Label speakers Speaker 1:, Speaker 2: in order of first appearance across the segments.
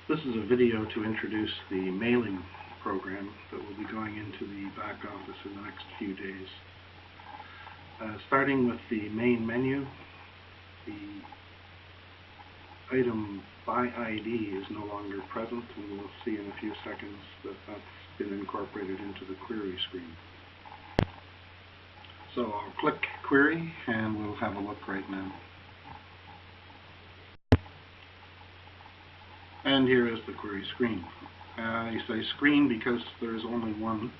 Speaker 1: This is a video to introduce the mailing program that will be going into the back office in the next few days. Starting with the main menu, the item by ID is no longer present, and we'll see in a few seconds that that's been incorporated into the query screen. So I'll click Query and we'll have a look right now. And here is the query screen. I say screen because there is only one.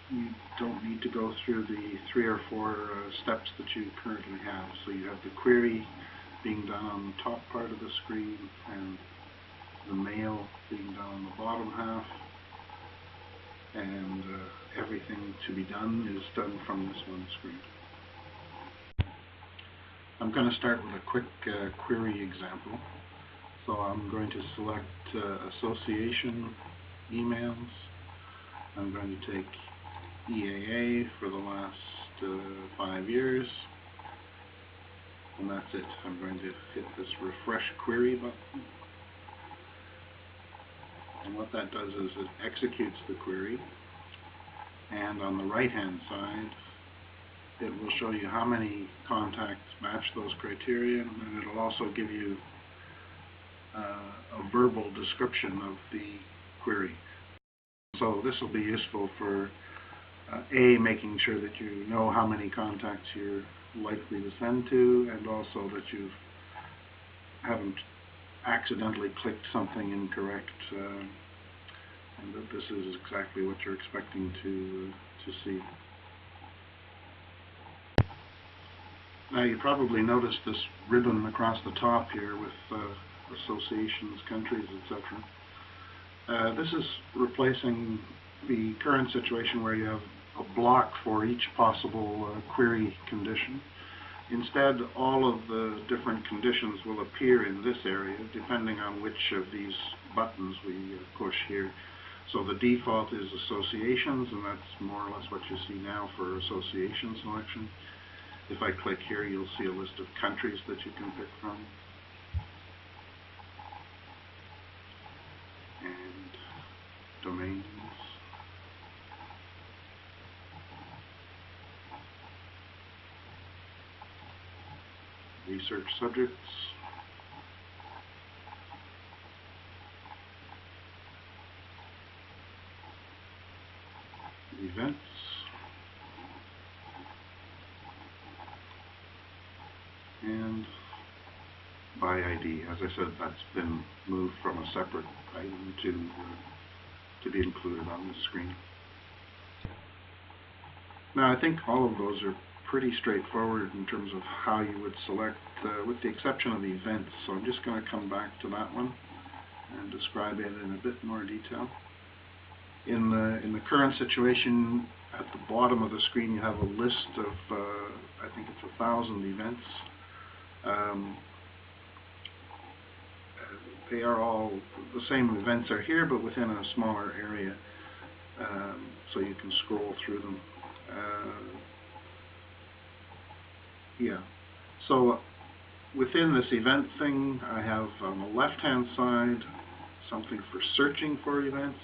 Speaker 1: You don't need to go through the 3 or 4 steps that you currently have. So you have the query being done on the top part of the screen and the mail being done on the bottom half. And everything to be done is done from this one screen. I'm going to start with a quick query example. So I'm going to select association emails. I'm going to take EAA for the last 5 years. And that's it. I'm going to hit this refresh query button. And what that does is it executes the query. And on the right hand side, it will show you how many contacts match those criteria, and it'll also give you a verbal description of the query. So this will be useful for making sure that you know how many contacts you're likely to send to, and also that you haven't accidentally clicked something incorrect, and that this is exactly what you're expecting to see. Now you probably noticed this ribbon across the top here with associations, countries, etc. This is replacing the current situation where you have a block for each possible query condition. Instead, all of the different conditions will appear in this area depending on which of these buttons we push here. So the default is associations, and that's more or less what you see now for association selection. If I click here, you'll see a list of countries that you can pick from. And domains. Research subjects. Events. And by ID. As I said, that's been moved from a separate item to be included on the screen. Now I think all of those are pretty straightforward in terms of how you would select, with the exception of events. So I'm just going to come back to that one and describe it in a bit more detail. In the current situation, at the bottom of the screen you have a list of, I think it's 1,000 events. They are all, the same events are here, but within a smaller area, so you can scroll through them. So within this event thing, I have on the left-hand side something for searching for events,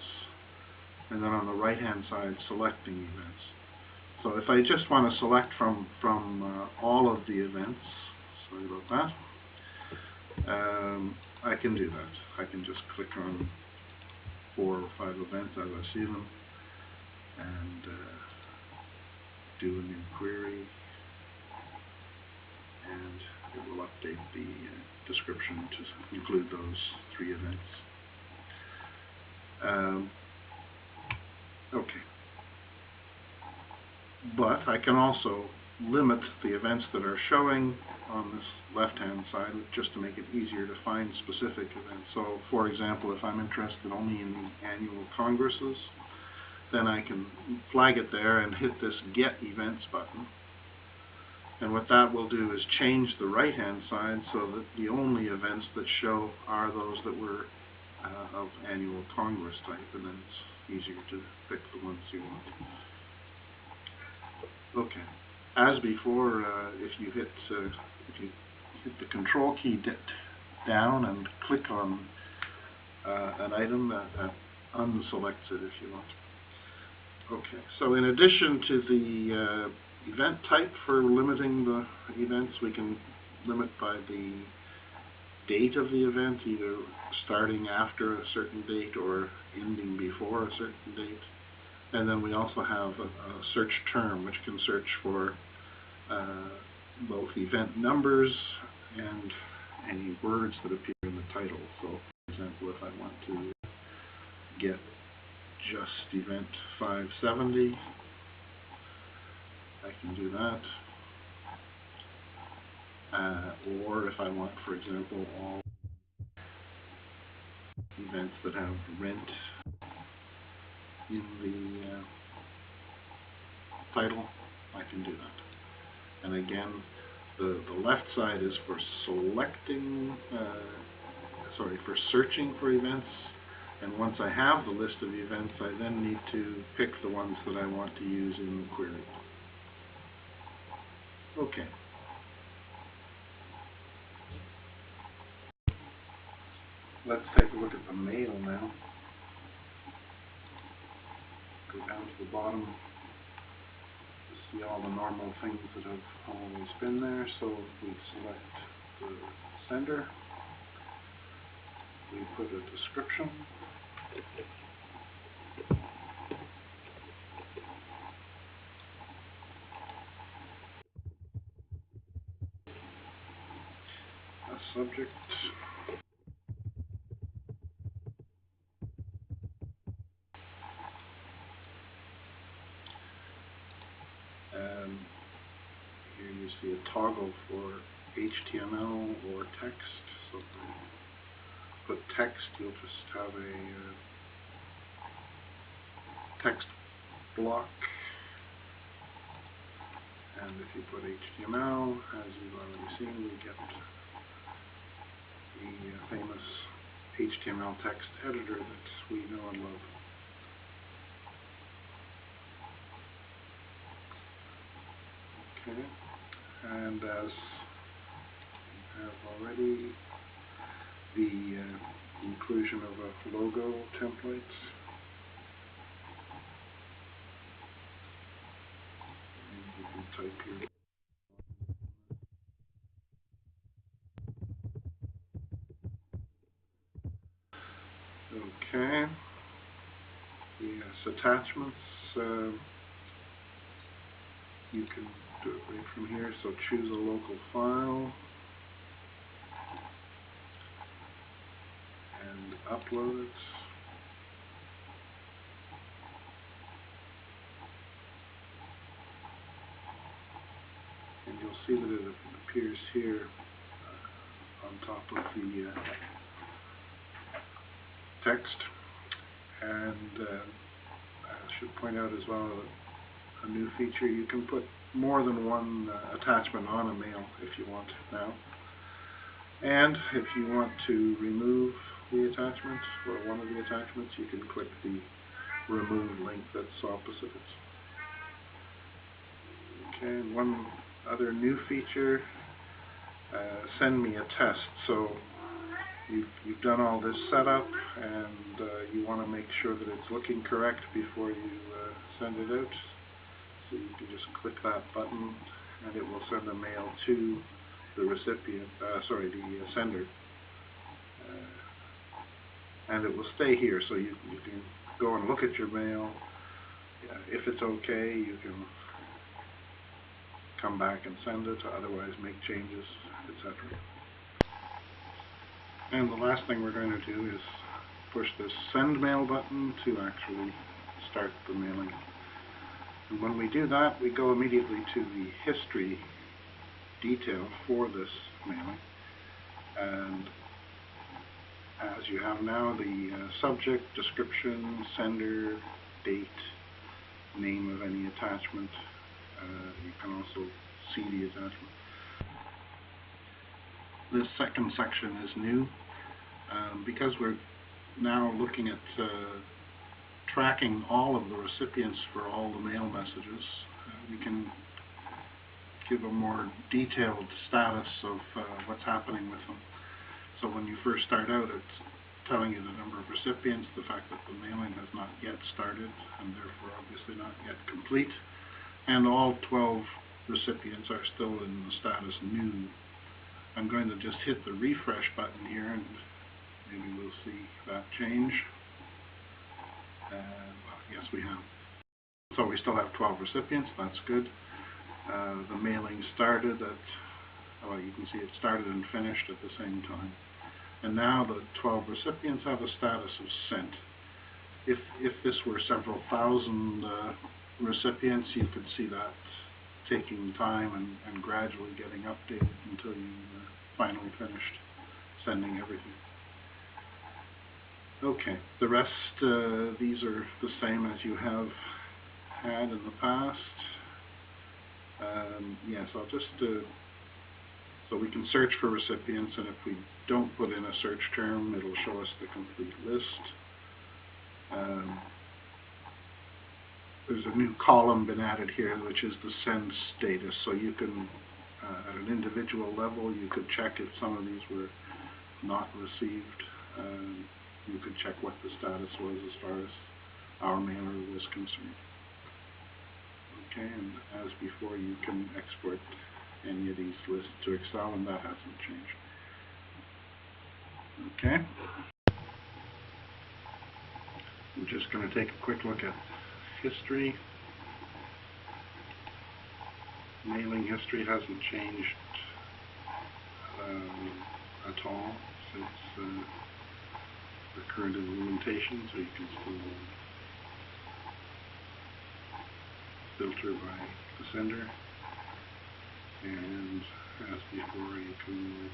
Speaker 1: and then on the right-hand side, selecting events. So if I just want to select from all of the events, sorry about that, I can do that. I can just click on 4 or 5 events as I see them, and do a new query, and it will update the description to include those 3 events. Okay. But I can also limit the events that are showing on this left-hand side just to make it easier to find specific events. So, for example, if I'm interested only in the annual congresses, then I can flag it there and hit this Get Events button. And what that will do is change the right-hand side so that the only events that show are those that were of annual Congress type, and then it's easier to pick the ones you want. Okay. As before, if you hit the Control key down and click on an item that unselects it if you want. Okay, so in addition to the event type for limiting the events, we can limit by the date of the event, either starting after a certain date or ending before a certain date. And then we also have a search term, which can search for both event numbers and any words that appear in the title. So, for example, if I want to get just event 570, I can do that. Or if I want, for example, all events that have rent in the title, I can do that. And again, the left side is for selecting, for searching for events. And once I have the list of events, I then need to pick the ones that I want to use in the query. Okay. Let's take a look at the mail now. Go down to the bottom to see all the normal things that have always been there. So we select the sender. We put a description. A subject. Here you see a toggle for HTML or text. So if I put text, you'll just have a text block. And if you put HTML, as you've already seen, we get the famous HTML text editor that we know and love. Okay, and as we have already, the inclusion of a logo template. And you can type here. Okay. Yes, attachments. You can do it right from here. So choose a local file and upload it. And you'll see that it appears here on top of the text. And I should point out as well a new feature. You can put more than one attachment on a mail if you want now. And if you want to remove the attachment or one of the attachments, you can click the remove link that's opposite it. Okay, and one other new feature, send me a test. So you've done all this setup and you want to make sure that it's looking correct before you send it out. So you can just click that button and it will send a mail to the recipient, the sender. And it will stay here, so you can go and look at your mail. If it's okay, you can come back and send it, otherwise make changes, etc. And the last thing we're going to do is push this send mail button to actually start the mailing. And when we do that, we go immediately to the history detail for this mailing. And as you have now, the subject, description, sender, date, name of any attachment. You can also see the attachment. This second section is new because we're now looking at tracking all of the recipients for all the mail messages. We can give a more detailed status of what's happening with them. So when you first start out, it's telling you the number of recipients, the fact that the mailing has not yet started, and therefore obviously not yet complete, and all 12 recipients are still in the status new. I'm going to just hit the refresh button here, and maybe we'll see that change. Well, yes, we have. So we still have 12 recipients, that's good. The mailing started at, well, you can see it started and finished at the same time. And now the 12 recipients have a status of sent. If this were several thousand recipients, you could see that taking time and gradually getting updated until you finally finished sending everything. Okay, the rest, these are the same as you have had in the past. Yes, I'll just, so we can search for recipients, and if we don't put in a search term, it'll show us the complete list. There's a new column been added here, which is the send status. So you can, at an individual level, you could check if some of these were not received. You could check what the status was as far as our mailer was concerned. Okay, and as before, you can export any of these lists to Excel, and that hasn't changed. Okay. I'm just going to take a quick look at history. Mailing history hasn't changed at all since the current implementation, so you can still filter by the sender, and as before, you can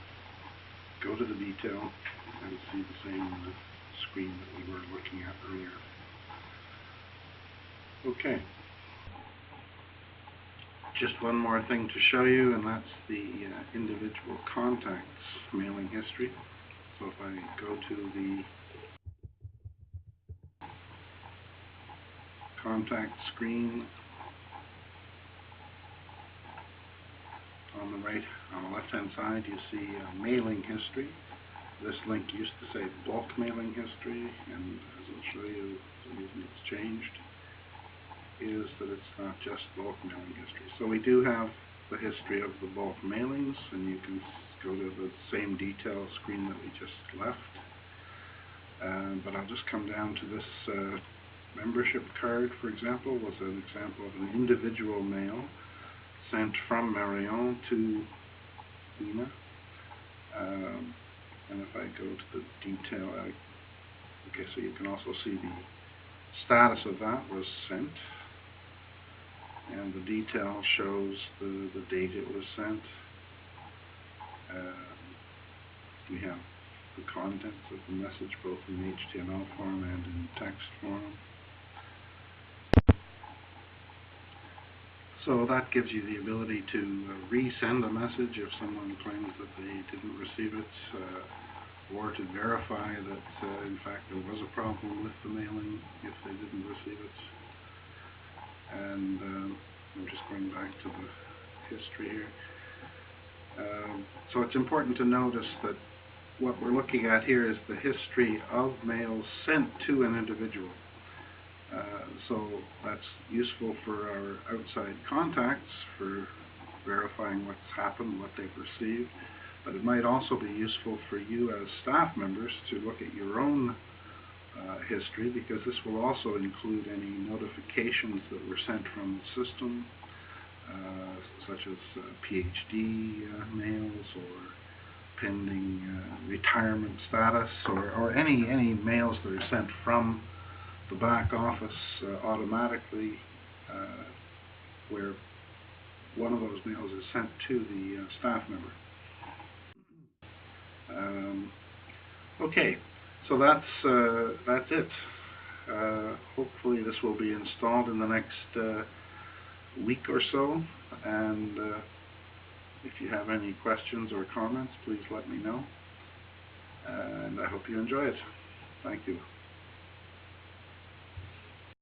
Speaker 1: go to the detail and see the same screen that we were looking at earlier. Okay. Just one more thing to show you, and that's the individual contacts mailing history. So if I go to the contact screen on the right, on the left hand side, you see mailing history. This link used to say bulk mailing history, and as I'll show you, the reason it's changed is that it's not just bulk mailing history. So we do have the history of the bulk mailings, and you can go to the same detail screen that we just left. But I'll just come down to this membership card, for example, was an example of an individual mail sent from Marion to Ina. And if I go to the detail, okay, so you can also see the status of that was sent, and the detail shows the date it was sent. We have the contents of the message both in HTML form and in text form. So that gives you the ability to resend a message if someone claims that they didn't receive it, or to verify that in fact there was a problem with the mailing if they didn't receive it. And I'm just going back to the history here. So it's important to notice that what we're looking at here is the history of mails sent to an individual. So that's useful for our outside contacts for verifying what's happened, what they've received, but it might also be useful for you as staff members to look at your own history, because this will also include any notifications that were sent from the system, such as PhD mails or pending retirement status, or any mails that are sent from the back office automatically, where one of those mails is sent to the staff member. Okay, so that's it. Hopefully this will be installed in the next week or so, and if you have any questions or comments, please let me know, and I hope you enjoy it. Thank you.